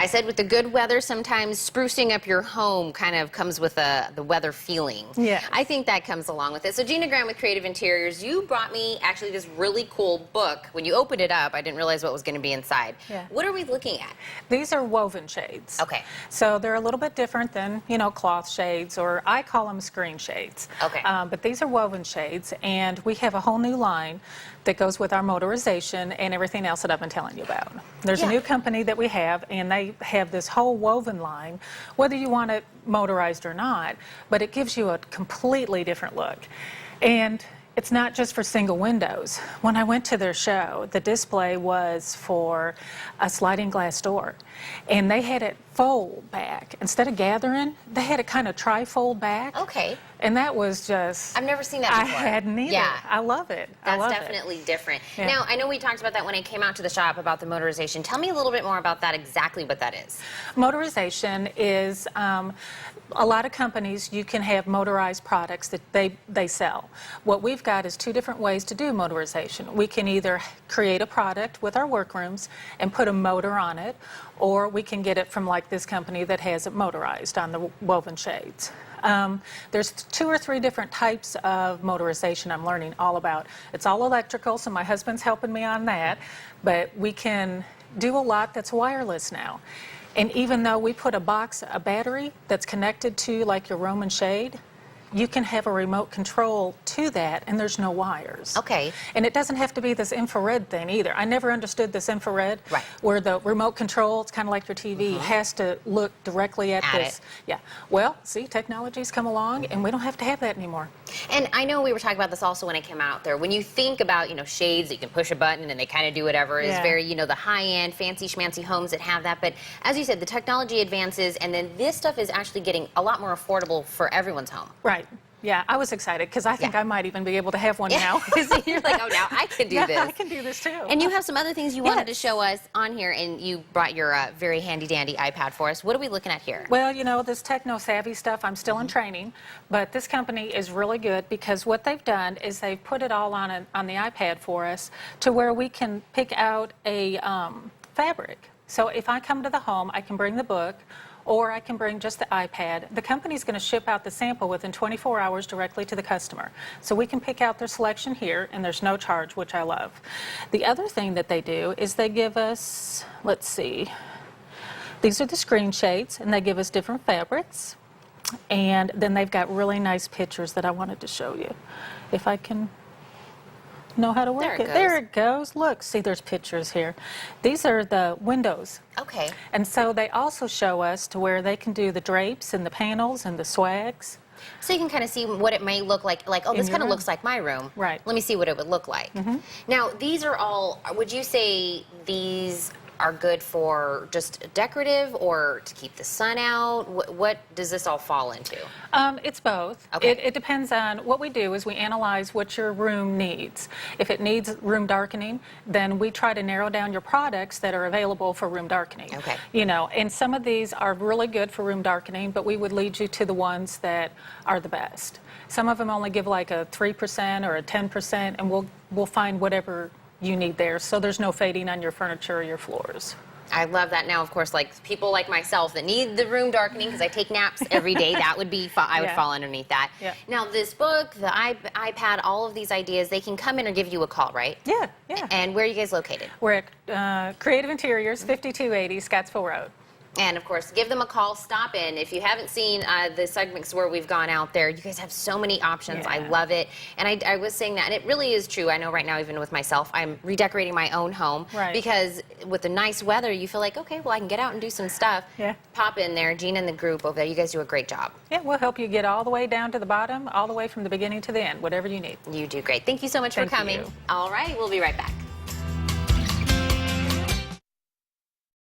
I said with the good weather, sometimes sprucing up your home kind of comes with the weather feeling. Yeah. I think that comes along with it. So Gina Graham with Creative Interiors, you brought me actually this really cool book. When you opened it up, I didn't realize what was going to be inside. Yeah. What are we looking at? These are woven shades. Okay. So they're a little bit different than, cloth shades, or I call them screen shades. Okay. But these are woven shades, and we have a whole new line that goes with our motorization and everything else that I've been telling you about. There's a new company that we have, and they have this whole woven line, whether you want it motorized or not, but it gives you a completely different look. And it's not just for single windows. When I went to their show, the display was for a sliding glass door, and they had it fold back. Instead of gathering, they had it kind of tri-fold back. Okay. And that was just... I've never seen that before. I hadn't either. Yeah. I love it. That's definitely different. Yeah. Now, I know we talked about that when I came out to the shop about the motorization. Tell me a little bit more about that, exactly what that is. Motorization is a lot of companies, you can have motorized products that they sell. What we've got is two different ways to do motorization. We can either create a product with our workrooms and put a motor on it, or we can get it from like this company that has it motorized on the woven shades. There's 2 or 3 different types of motorization I'm learning all about. It's all electrical, so my husband's helping me on that, but we can do a lot that's wireless now. And even though we put a battery that's connected to like your Roman shade, you can have a remote control to that, and there's no wires. Okay. And it doesn't have to be this infrared thing either. I never understood this infrared, right, where the remote control, it's kind of like your TV, has to look directly at this. It. Yeah. Well, see, technology's come along, and we don't have to have that anymore. And I know we were talking about this also when I came out there. When you think about, shades that you can push a button and they kind of do whatever, is very, the high-end, fancy schmancy homes that have that. But as you said, the technology advances, and then this stuff is actually getting a lot more affordable for everyone's home. Right. Yeah, I was excited because I think I might even be able to have one now. You're like, oh, now I can do this. I can do this too. And you have some other things you wanted to show us on here, and you brought your very handy-dandy iPad for us. What are we looking at here? Well, this techno-savvy stuff, I'm still in training, but this company is really good because what they've done is they've put it all on the iPad for us to where we can pick out a fabric. So if I come to the home, I can bring the book, or I can bring just the iPad. The company's going to ship out the sample within 24 hours directly to the customer. So we can pick out their selection here, and there's no charge, which I love. The other thing that they do is they give us, let's see, these are the screen shades, and they give us different fabrics. And then they've got really nice pictures that I wanted to show you. If I can know how to work it. There it goes. Look, see, there's pictures here. These are the windows. Okay. And so they also show us to where they can do the drapes and the panels and the swags. So you can kind of see what it may look like, oh, this kind of looks like my room. Right. Let me see what it would look like. Now, these are all, would you say these are good for just decorative or to keep the sun out? What does this all fall into? It's both. Okay. It depends on what we do is we analyze what your room needs. If it needs room darkening, then we try to narrow down your products that are available for room darkening. Okay. And some of these are really good for room darkening, but we would lead you to the ones that are the best. Some of them only give like a 3% or a 10%, and we'll find whatever you need there, so there's no fading on your furniture or your floors. I love that. Now, of course, like people like myself that need the room darkening because I take naps every day, that would be, I would fall underneath that. Yeah. Now, this book, the iPad, all of these ideas, they can come in or give you a call, right? Yeah. And where are you guys located? We're at Creative Interiors, 5280 Scottsville Road. And, of course, give them a call, stop in. If you haven't seen the segments where we've gone out there, you guys have so many options. I love it. And I was saying that, and it really is true. I know right now, even with myself, I'm redecorating my own home. Right. Because with the nice weather, you feel like, okay, well, I can get out and do some stuff. Yeah. Pop in there. Gina and the group over there, you guys do a great job. Yeah, we'll help you get all the way down to the bottom, all the way from the beginning to the end, whatever you need. You do great. Thank you so much for coming. You. All right, we'll be right back.